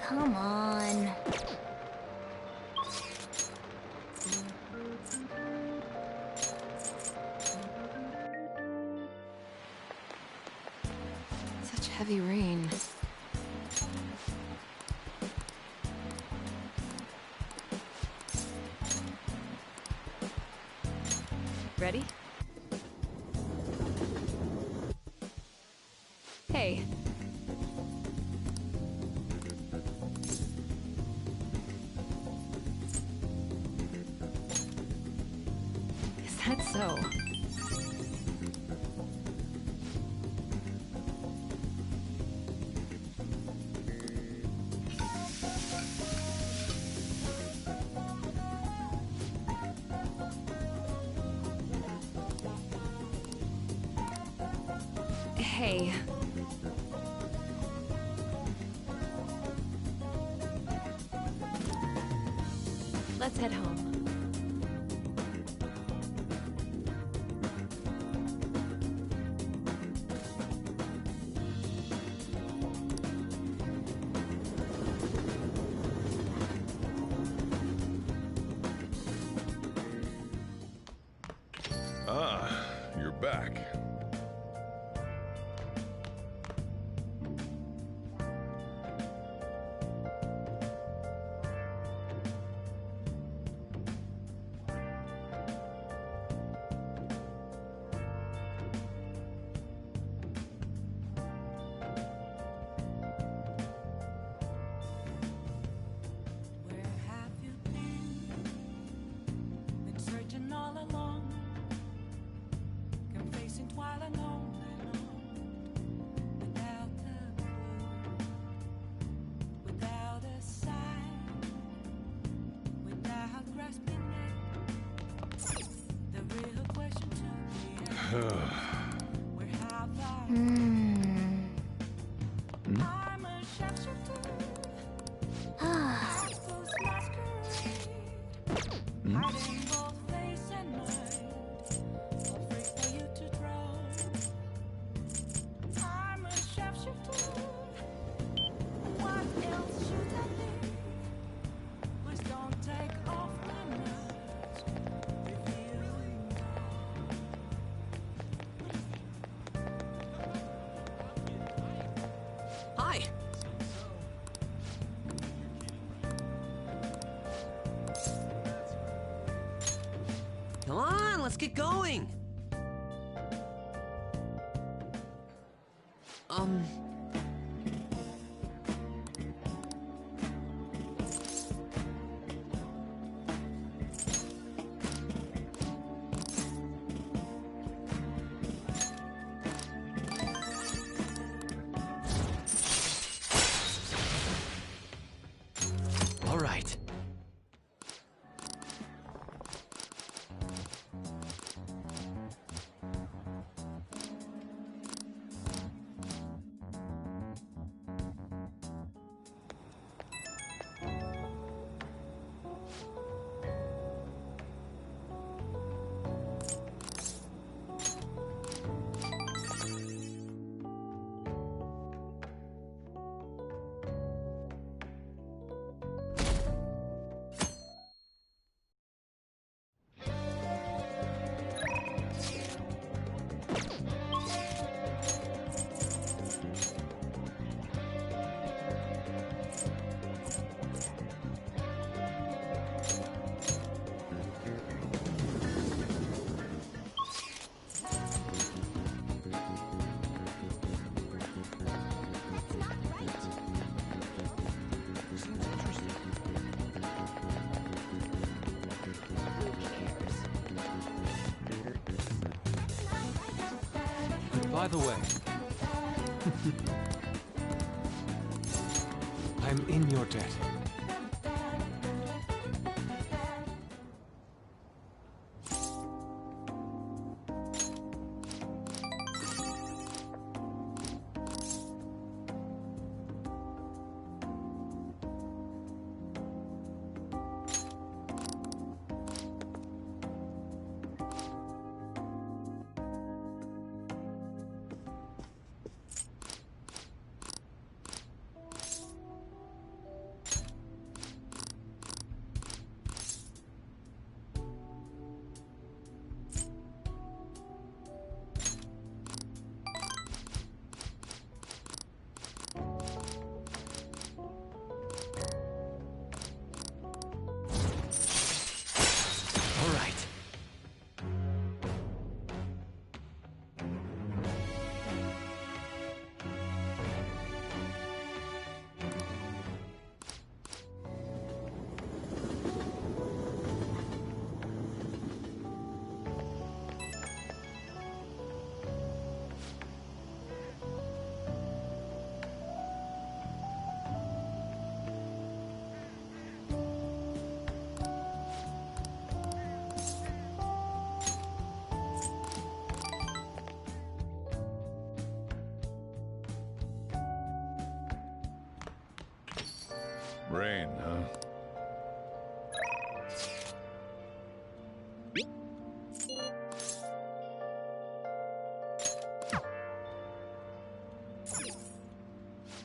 Come on. Such heavy rain. Ready? Hey. Is that so? Hey. Let's head home. Ah, you're back. Where have you been searching all along, complacent while alone and on, without a clue, without a sign, without grasping it. The real question to me is, where have I been? I'm a shapeshifter. Hiding both face and mind, afraid for you to drown. I'm a shapeshifter. What else should I be? Please don't take off my mask. Revealing Hi. Come on, let's get going. All right. By the way, I'm in your debt. Rain, huh?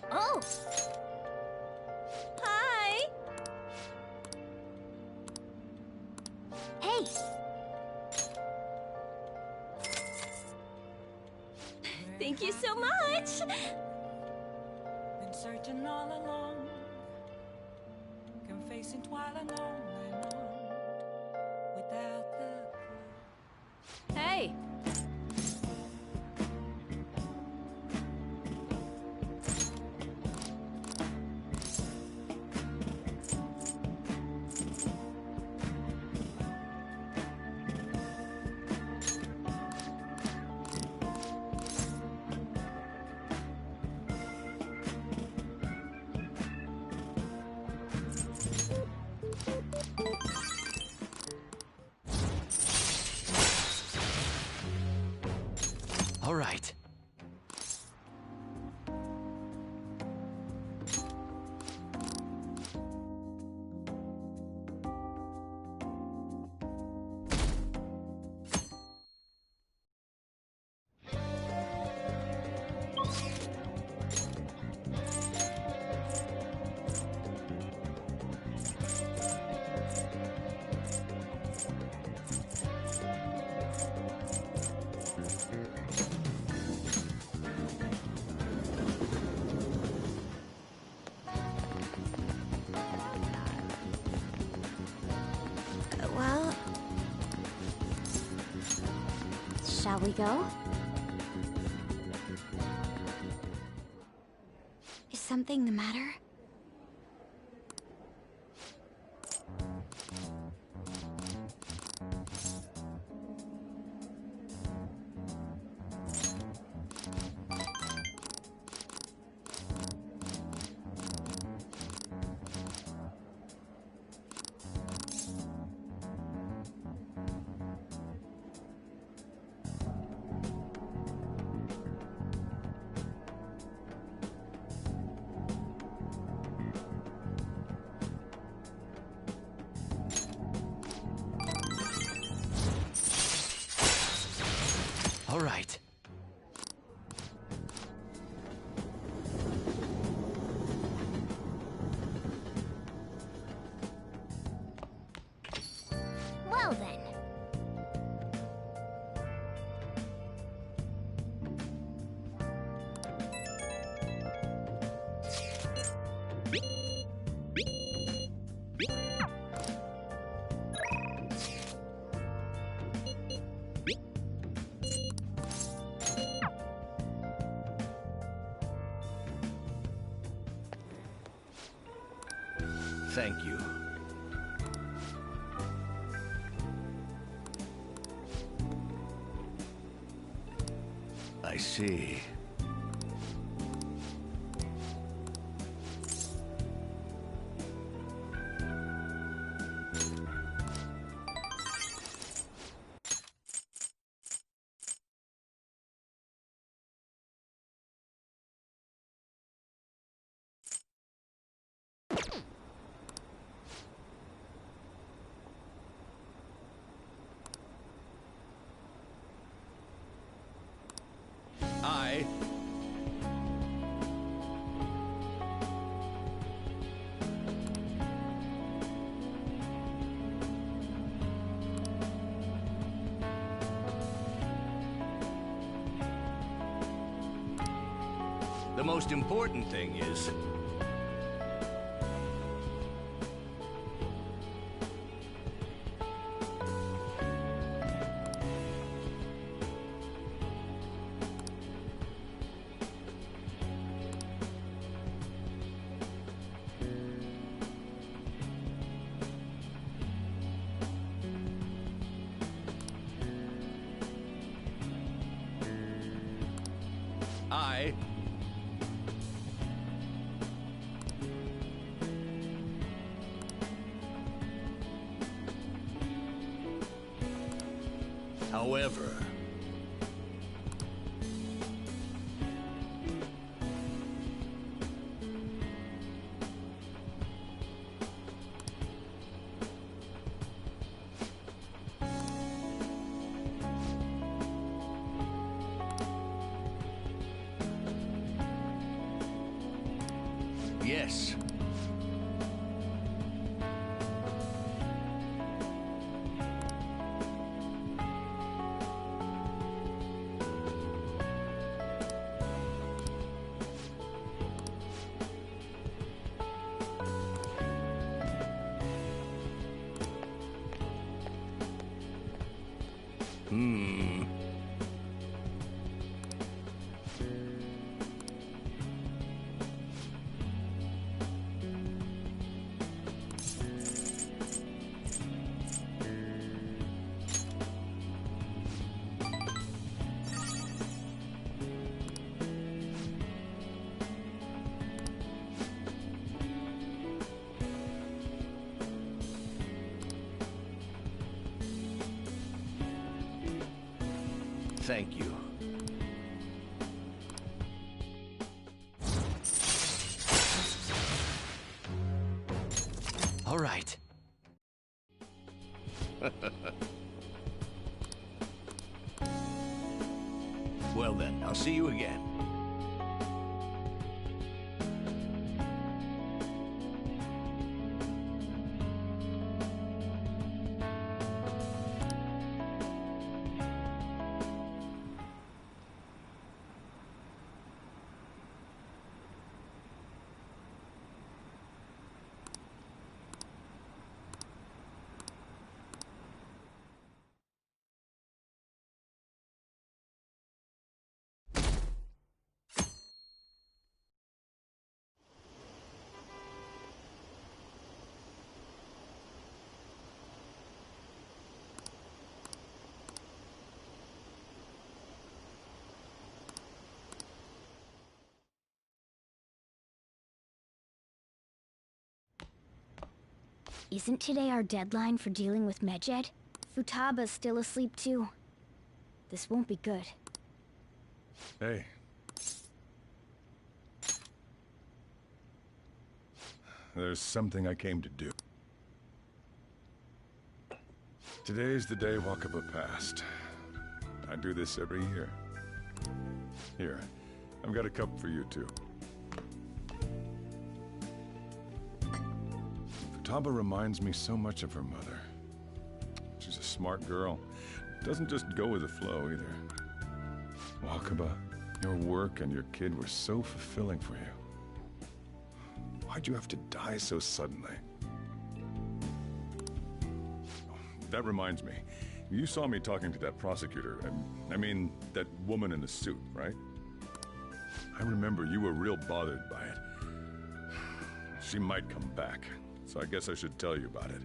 Oh! Hi! Hey! Thank you so much! Been searching all along, confessing while alone and on, without the clue. Hey! All right. Well... Shall we go? Is something the matter? All right. Well then. Thank you. I see. I... The most important thing is... I... However... Yes. Thank you. All right. Well then, I'll see you again. Isn't today our deadline for dealing with Medjed? Futaba's still asleep too. This won't be good. Hey. There's something I came to do. Today's the day Wakaba passed. I do this every year. Here, I've got a cup for you too. Futaba reminds me so much of her mother. She's a smart girl. Doesn't just go with the flow either. Wakaba, your work and your kid were so fulfilling for you. Why'd you have to die so suddenly? That reminds me. You saw me talking to that prosecutor, and I mean, that woman in the suit, right? I remember you were real bothered by it. She might come back, so I guess I should tell you about it.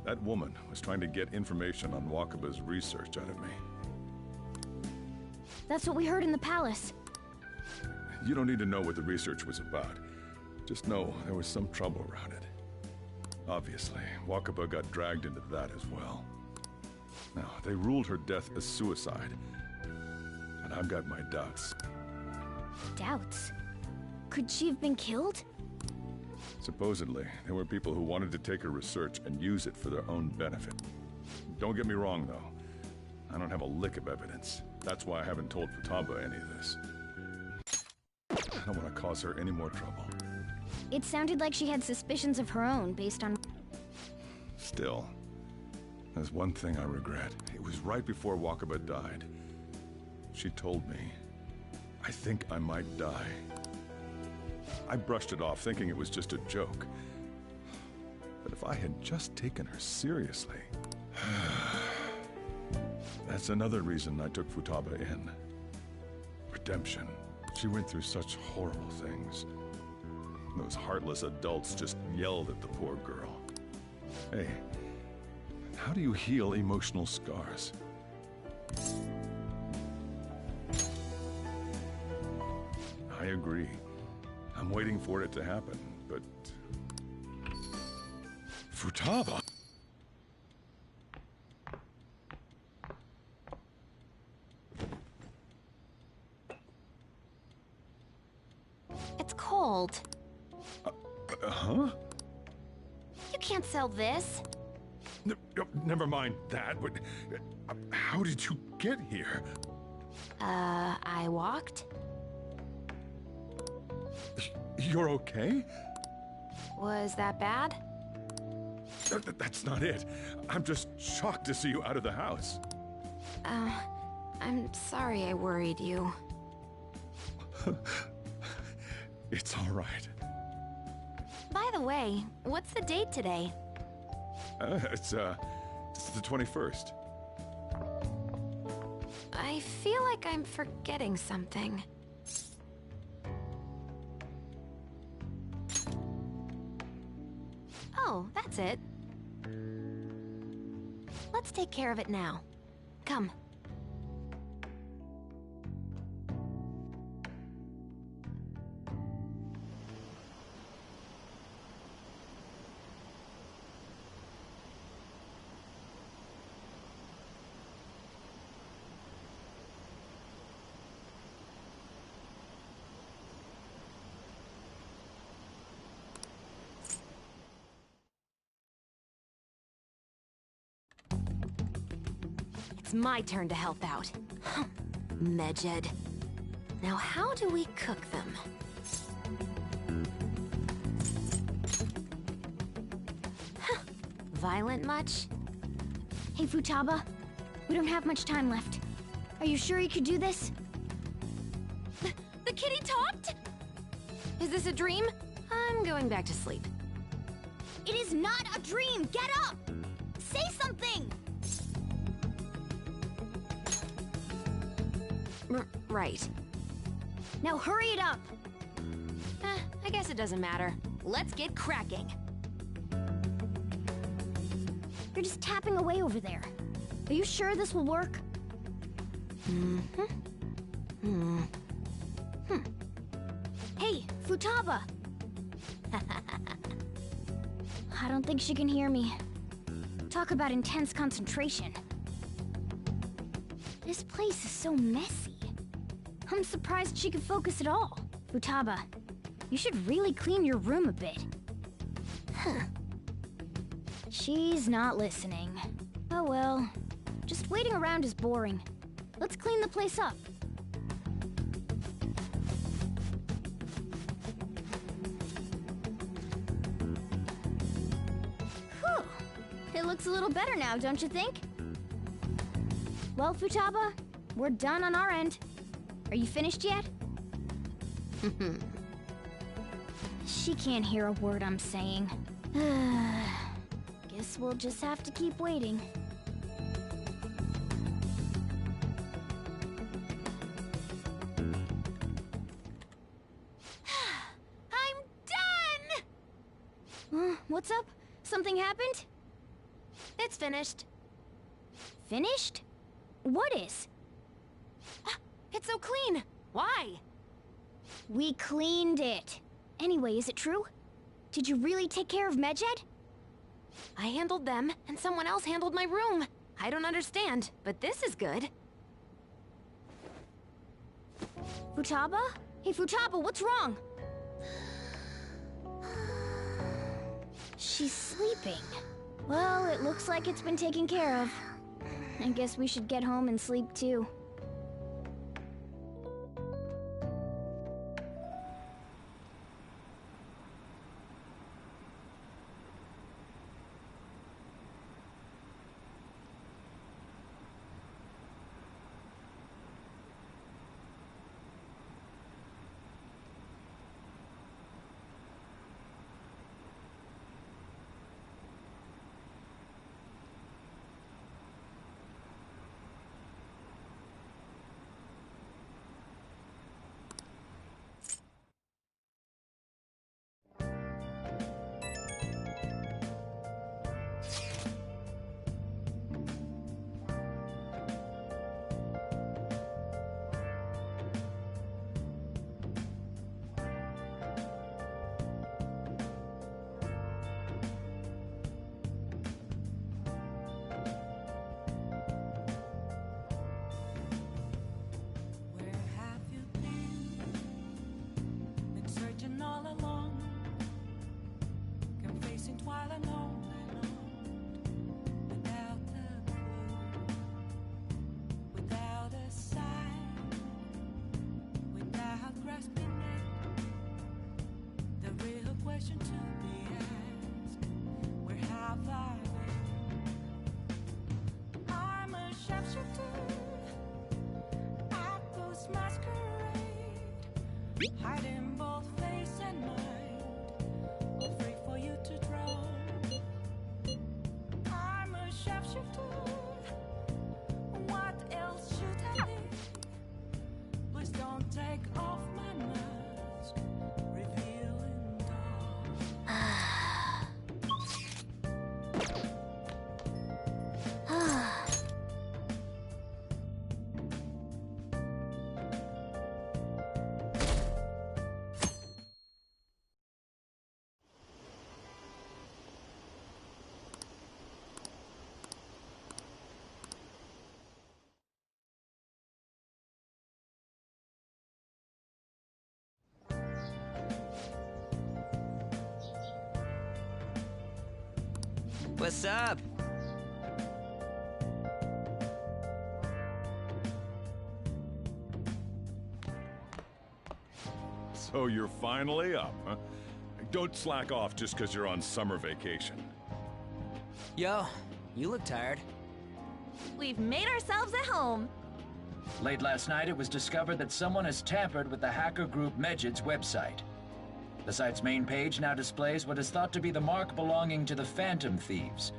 That woman was trying to get information on Wakaba's research out of me. That's what we heard in the palace. You don't need to know what the research was about. Just know there was some trouble around it. Obviously, Wakaba got dragged into that as well. Now, they ruled her death as suicide. And I've got my doubts. Doubts? Could she have been killed? Supposedly, there were people who wanted to take her research and use it for their own benefit. Don't get me wrong, though. I don't have a lick of evidence. That's why I haven't told Futaba any of this. I don't want to cause her any more trouble. It sounded like she had suspicions of her own based on... Still, there's one thing I regret. It was right before Wakaba died. She told me, I think I might die. I brushed it off, thinking it was just a joke. But if I had just taken her seriously... That's another reason I took Futaba in. Redemption. She went through such horrible things. Those heartless adults just yelled at the poor girl. Hey, how do you heal emotional scars? I agree. I'm waiting for it to happen, but... Futaba? It's cold. Huh? You can't sell this. Never mind that, but... how did you get here? I walked? You're okay? Was that bad? That's not it. I'm just shocked to see you out of the house. I'm sorry I worried you. It's all right. By the way, what's the date today? It's the 21st. I feel like I'm forgetting something. Oh, that's it. Let's take care of it now. Come. It's my turn to help out. Medjed. Now how do we cook them? Violent much? Hey, Futaba. We don't have much time left. Are you sure you could do this? The kitty talked? Is this a dream? I'm going back to sleep. It is not a dream! Get up! Say something! Right. Now hurry it up! I guess it doesn't matter. Let's get cracking. You're just tapping away over there. Are you sure this will work? Hey, Futaba! I don't think she can hear me. Talk about intense concentration. This place is so messy. I'm surprised she could focus at all. Futaba, you should really clean your room a bit. She's not listening. Oh well. Just waiting around is boring. Let's clean the place up. Whew. It looks a little better now, don't you think? Well, Futaba, we're done on our end. Are you finished yet? She can't hear a word I'm saying. Guess we'll just have to keep waiting. I'm done! What's up? Something happened? It's finished. Finished? What is? It's so clean. Why? We cleaned it. Anyway, is it true? Did you really take care of Medjed? I handled them, and someone else handled my room. I don't understand, but this is good. Futaba? Hey, Futaba, what's wrong? She's sleeping. Well, it looks like it's been taken care of. I guess we should get home and sleep too. sharpshooter. I post masquerade, hiding both face and mind, afraid for you to drown. I'm a sharpshooter. What else should I be? Please don't take off my mask, revealing dark. What's up? So you're finally up, huh? Don't slack off just because you're on summer vacation. Yo, you look tired. We've made ourselves at home. Late last night, it was discovered that someone has tampered with the hacker group Medjed's website. The site's main page now displays what is thought to be the mark belonging to the Phantom Thieves.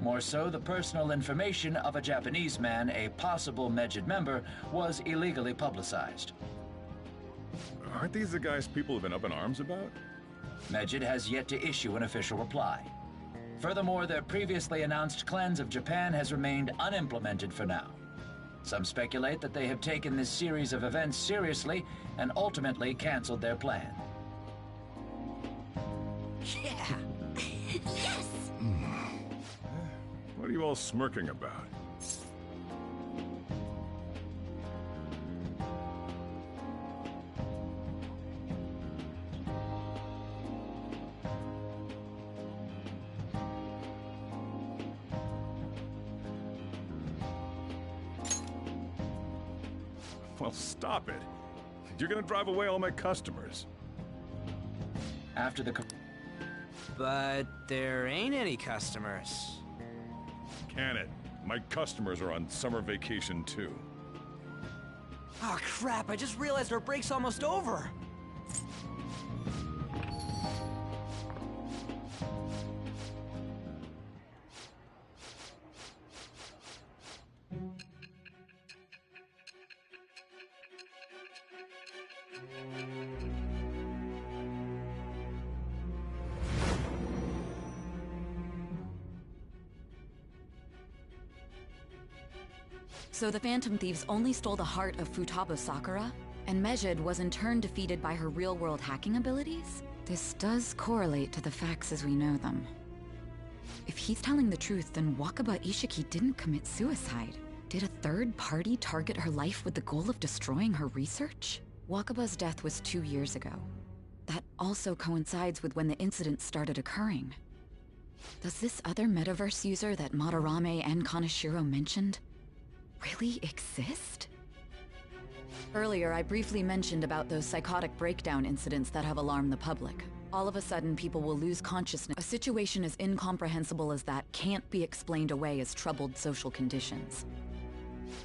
More so, the personal information of a Japanese man, a possible Medjed member, was illegally publicized. Aren't these the guys people have been up in arms about? Medjed has yet to issue an official reply. Furthermore, their previously announced cleanse of Japan has remained unimplemented for now. Some speculate that they have taken this series of events seriously and ultimately canceled their plan. Yeah. Yes! What are you all smirking about? Well, stop it. You're gonna drive away all my customers. After the But there ain't any customers. Can it? My customers are on summer vacation too. Oh crap, I just realized our break's almost over. So the Phantom Thieves only stole the heart of Futaba Sakura? And Medjed was in turn defeated by her real-world hacking abilities? This does correlate to the facts as we know them. If he's telling the truth, then Wakaba Ishiki didn't commit suicide. Did a third party target her life with the goal of destroying her research? Wakaba's death was 2 years ago. That also coincides with when the incident started occurring. Does this other metaverse user that Madarame and Kaneshiro mentioned really exist? Earlier, I briefly mentioned about those psychotic breakdown incidents that have alarmed the public. All of a sudden, people will lose consciousness. A situation as incomprehensible as that can't be explained away as troubled social conditions.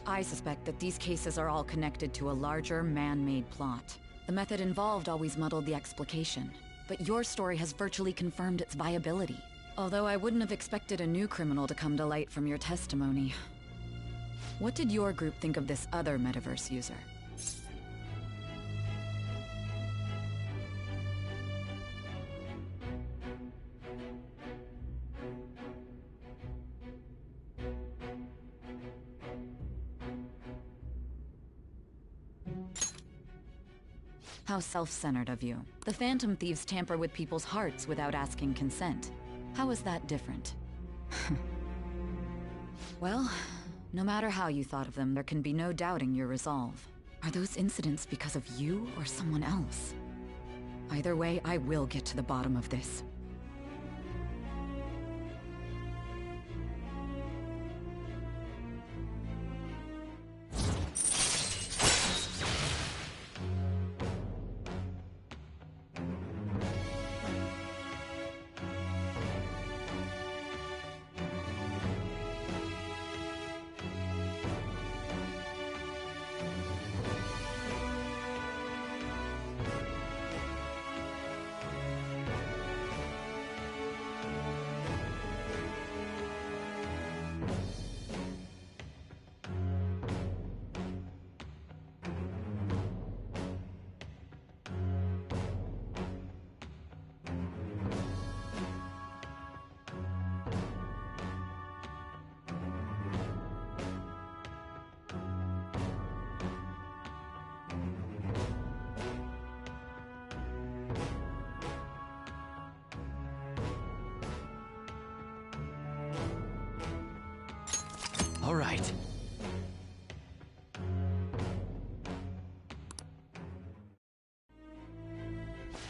I suspect that these cases are all connected to a larger, man-made plot. The method involved always muddled the explication, but your story has virtually confirmed its viability. Although I wouldn't have expected a new criminal to come to light from your testimony. What did your group think of this other metaverse user? How self-centered of you. The Phantom Thieves tamper with people's hearts without asking consent. How is that different? Well, no matter how you thought of them, there can be no doubting your resolve. Are those incidents because of you or someone else? Either way, I will get to the bottom of this. right.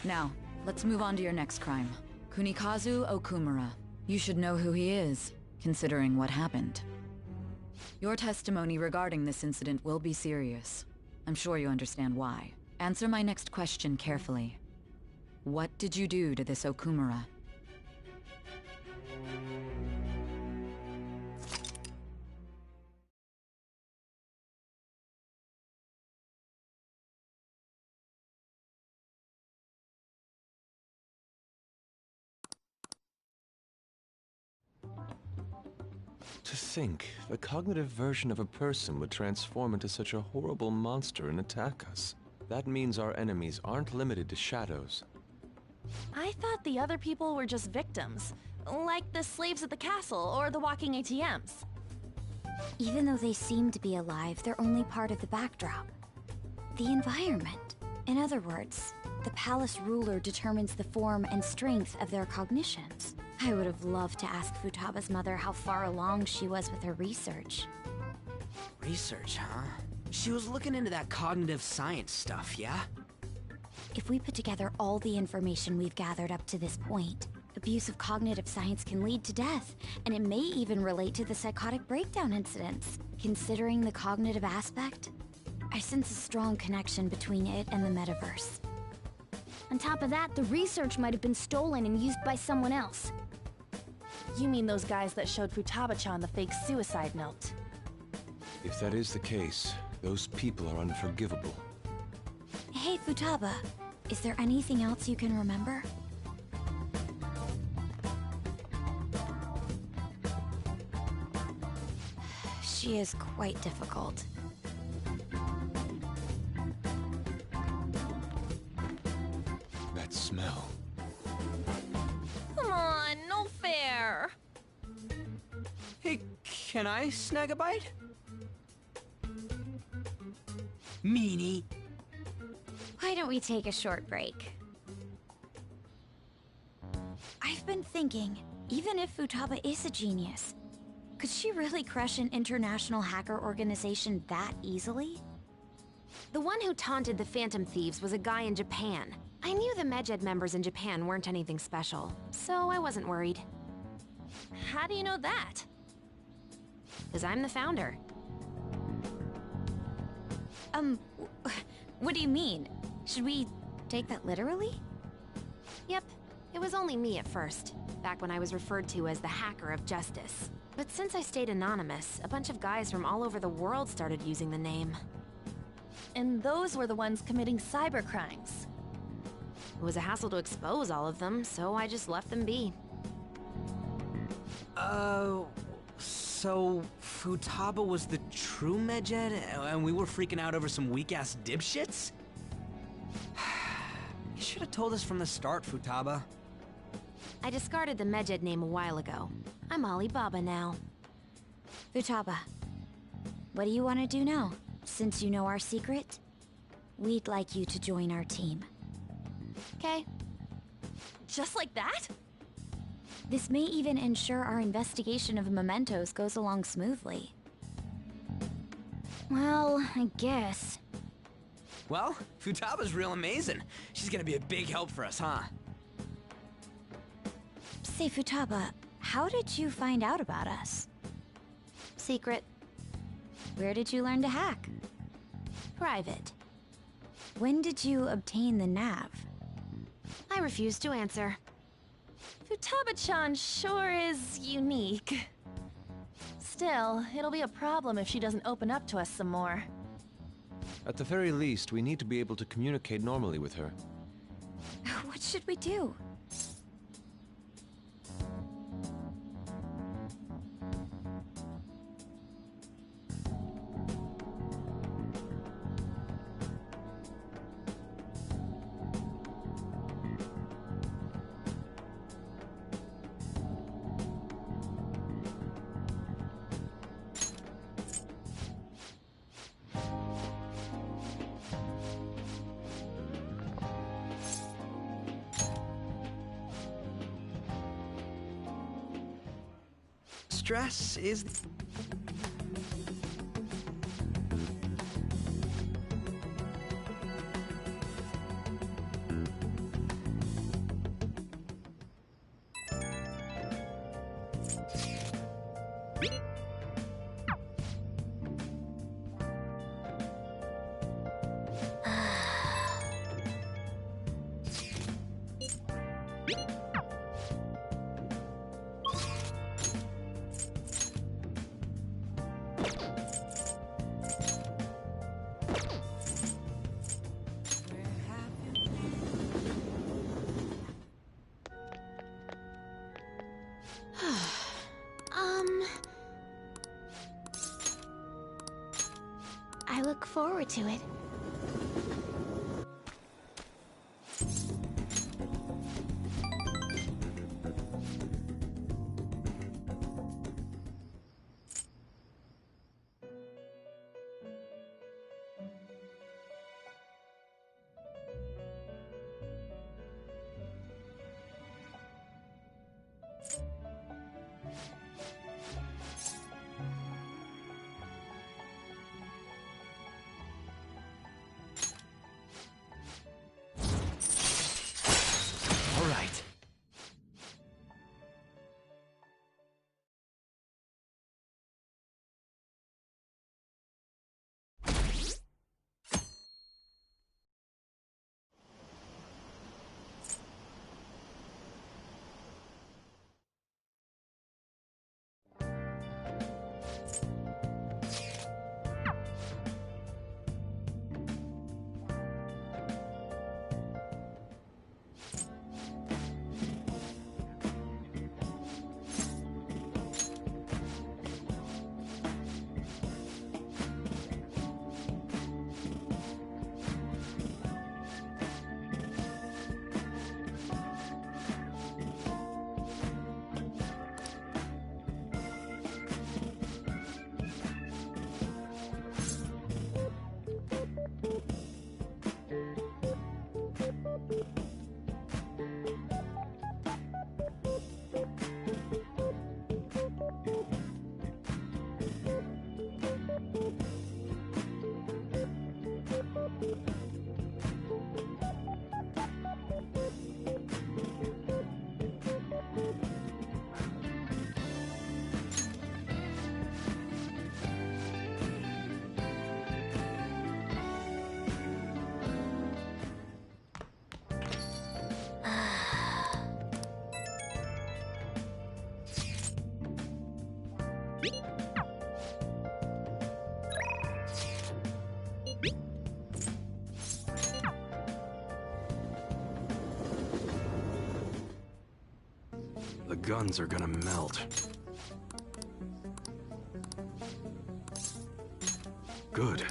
Now, let's move on to your next crime. Kunikazu Okumura. You should know who he is, considering what happened. Your testimony regarding this incident will be serious. I'm sure you understand why. Answer my next question carefully. What did you do to this Okumura? To think, the cognitive version of a person would transform into such a horrible monster and attack us. That means our enemies aren't limited to shadows. I thought the other people were just victims, like the slaves at the castle or the walking ATMs. Even though they seem to be alive, they're only part of the backdrop. The environment. In other words, the palace ruler determines the form and strength of their cognitions. I would have loved to ask Futaba's mother how far along she was with her research. Research, huh? She was looking into that cognitive science stuff, yeah? If we put together all the information we've gathered up to this point, abuse of cognitive science can lead to death, and it may even relate to the psychotic breakdown incidents. Considering the cognitive aspect, I sense a strong connection between it and the metaverse. On top of that, the research might have been stolen and used by someone else. You mean those guys that showed Futaba-chan the fake suicide note? If that is the case, those people are unforgivable. Hey, Futaba, is there anything else you can remember? She is quite difficult. That smell. Come on, no fair! Hey, can I snag a bite? Meanie. Why don't we take a short break? I've been thinking, even if Futaba is a genius, could she really crush an international hacker organization that easily? The one who taunted the Phantom Thieves was a guy in Japan. I knew the Medjed members in Japan weren't anything special, so I wasn't worried. How do you know that? Because I'm the founder. What do you mean? Should we take that literally? Yep, it was only me at first, back when I was referred to as the Hacker of Justice. But since I stayed anonymous, a bunch of guys from all over the world started using the name. And those were the ones committing cybercrimes. It was a hassle to expose all of them, so I just left them be. So Futaba was the true Medjed, and we were freaking out over some weak-ass dipshits? You should have told us from the start, Futaba. I discarded the Medjed name a while ago. I'm Alibaba now. Futaba, what do you want to do now? Since you know our secret, we'd like you to join our team. Okay. Just like that? This may even ensure our investigation of mementos goes along smoothly. Well, I guess. Well, Futaba's real amazing. She's gonna be a big help for us, huh? Say, Futaba, how did you find out about us? Secret. Where did you learn to hack? Private. When did you obtain the nav? I refuse to answer. Futaba-chan sure is unique. Still, it'll be a problem if she doesn't open up to us some more. At the very least, we need to be able to communicate normally with her. What should we do? Stress is... I look forward to it. All right. The guns are gonna melt. Good.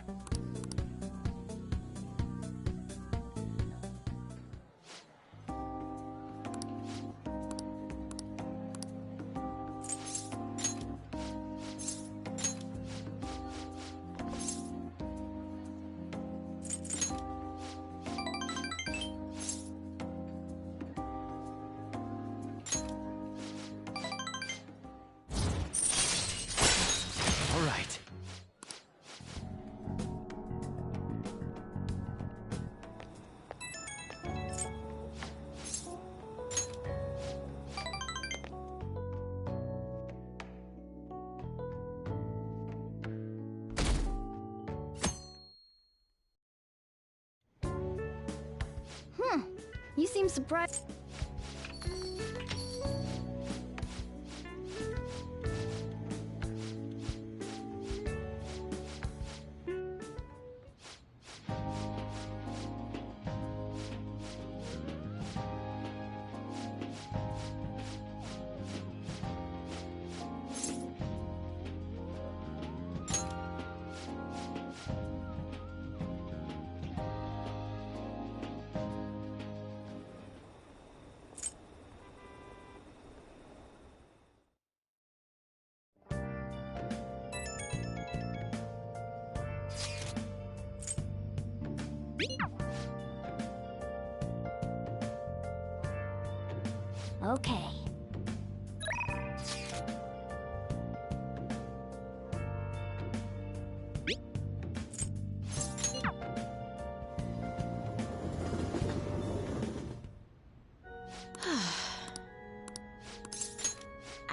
All right. You seem surprised. Okay.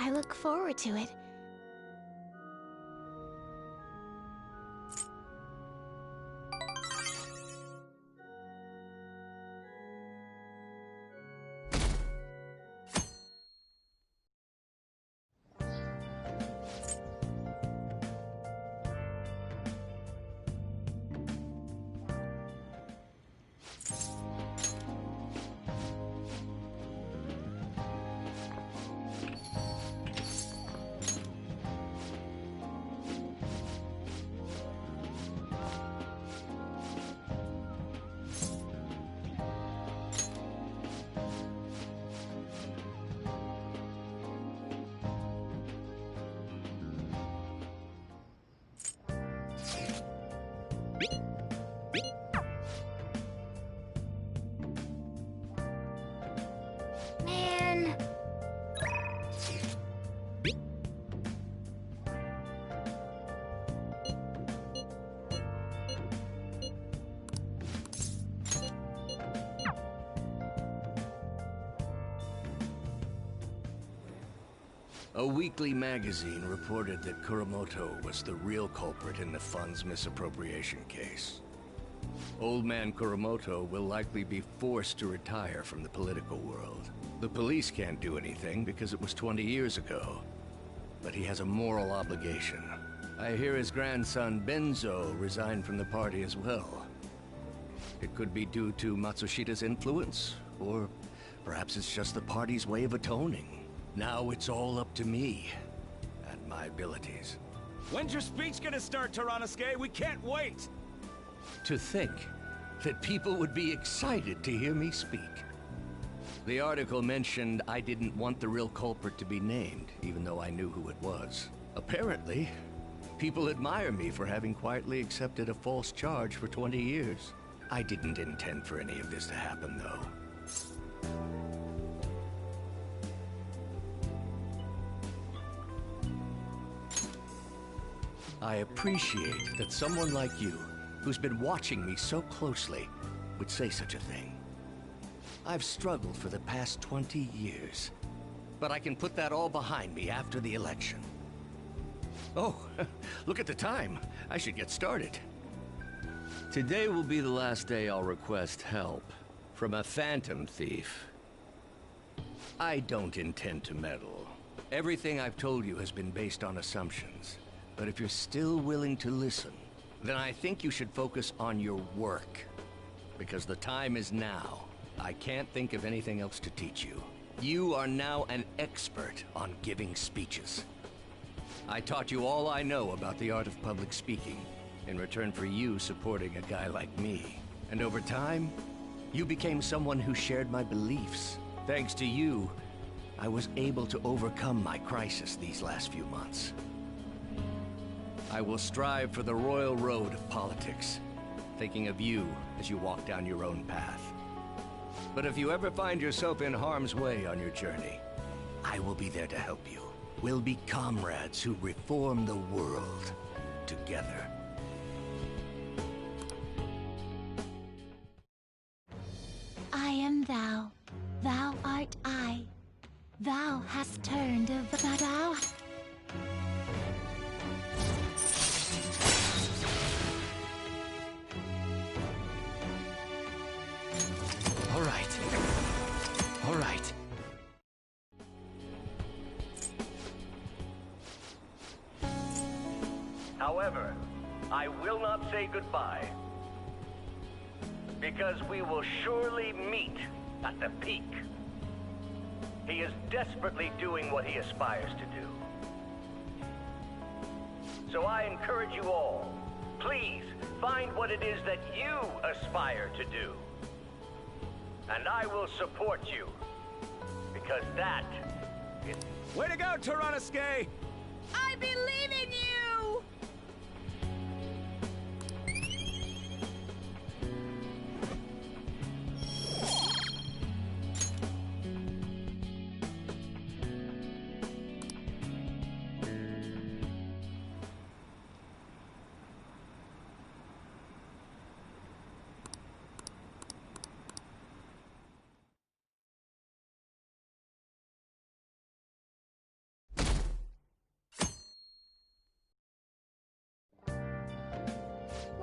I look forward to it. Man. A weekly magazine reported that Kuramoto was the real culprit in the fund's misappropriation case. Old man Kuramoto will likely be forced to retire from the political world. The police can't do anything because it was 20 years ago. But he has a moral obligation. I hear his grandson Benzo resigned from the party as well. It could be due to Matsushita's influence, or perhaps it's just the party's way of atoning. Now it's all up to me and my abilities. When's your speech gonna start, Tyrannusque? We can't wait! To think that people would be excited to hear me speak. The article mentioned I didn't want the real culprit to be named, even though I knew who it was. Apparently, people admire me for having quietly accepted a false charge for 20 years. I didn't intend for any of this to happen, though. I appreciate that someone like you, who's been watching me so closely, would say such a thing. I've struggled for the past 20 years, but I can put that all behind me after the election. Oh, look at the time. I should get started. Today will be the last day I'll request help from a Phantom Thief. I don't intend to meddle. Everything I've told you has been based on assumptions. But if you're still willing to listen, then I think you should focus on your work. Because the time is now. I can't think of anything else to teach you. You are now an expert on giving speeches. I taught you all I know about the art of public speaking, in return for you supporting a guy like me. And over time, you became someone who shared my beliefs. Thanks to you, I was able to overcome my crisis these last few months. I will strive for the royal road of politics, thinking of you as you walk down your own path. But if you ever find yourself in harm's way on your journey, I will be there to help you. We'll be comrades who reform the world together. I am thou, thou art I. Thou hast turned of thou. All right. However, I will not say goodbye. Because we will surely meet at the peak. He is desperately doing what he aspires to do. So I encourage you all, please find what it is that you aspire to do. And I will support you. Because that is... Way to go, Tyrannusque! I believe in you!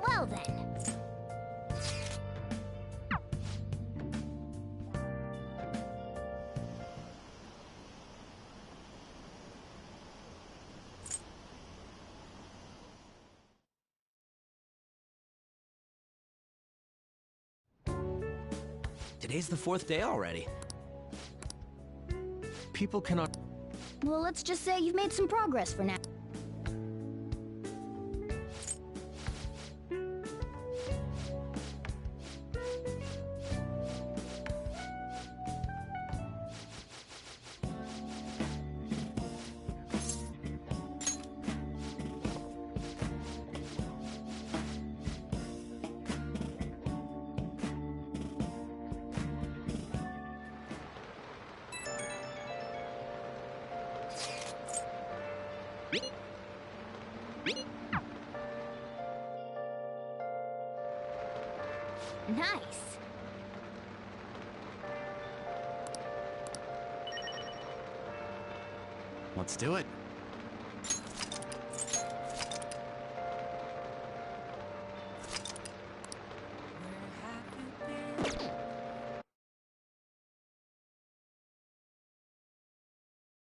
Well then. Today's the 4th day already. People cannot... Well, let's just say you've made some progress for now. Nice. Let's do it.